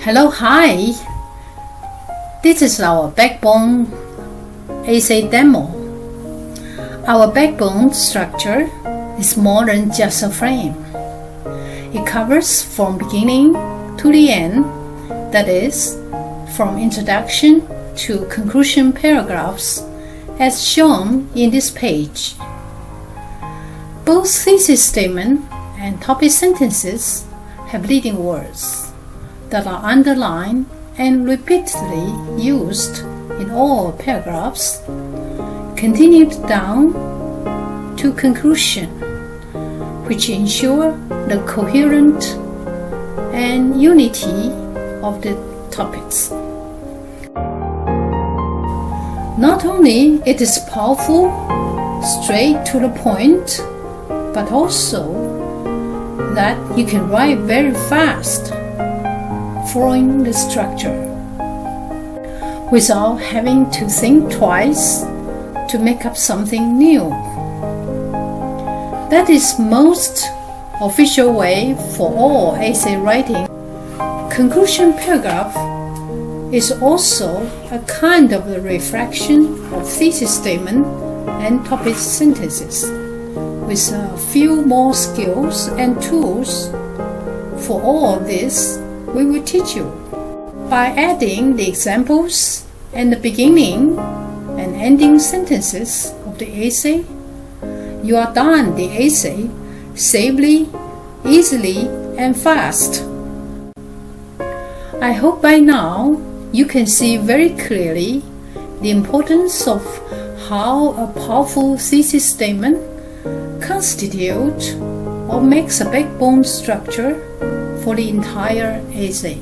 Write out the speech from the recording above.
Hello, hi! This is our backbone essay demo. Our backbone structure is more than just a frame. It covers from beginning to the end, that is, from introduction to conclusion paragraphs, as shown in this page. Both thesis statement and topic sentences have leading words that are underlined and repeatedly used in all paragraphs, continued down to conclusion, which ensure the coherent and unity of the topics. Not only it is powerful, straight to the point, but also that you can write very fast following the structure without having to think twice to make up something new. That is most official way for all essay writing. Conclusion paragraph is also a kind of a reflection of thesis statement and topic sentences, with a few more skills and tools. For all this, we will teach you. By adding the examples and the beginning and ending sentences of the essay, you are done the essay safely, easily, and fast. I hope by now you can see very clearly the importance of how a powerful thesis statement constitutes or makes a backbone structure for the entire essay.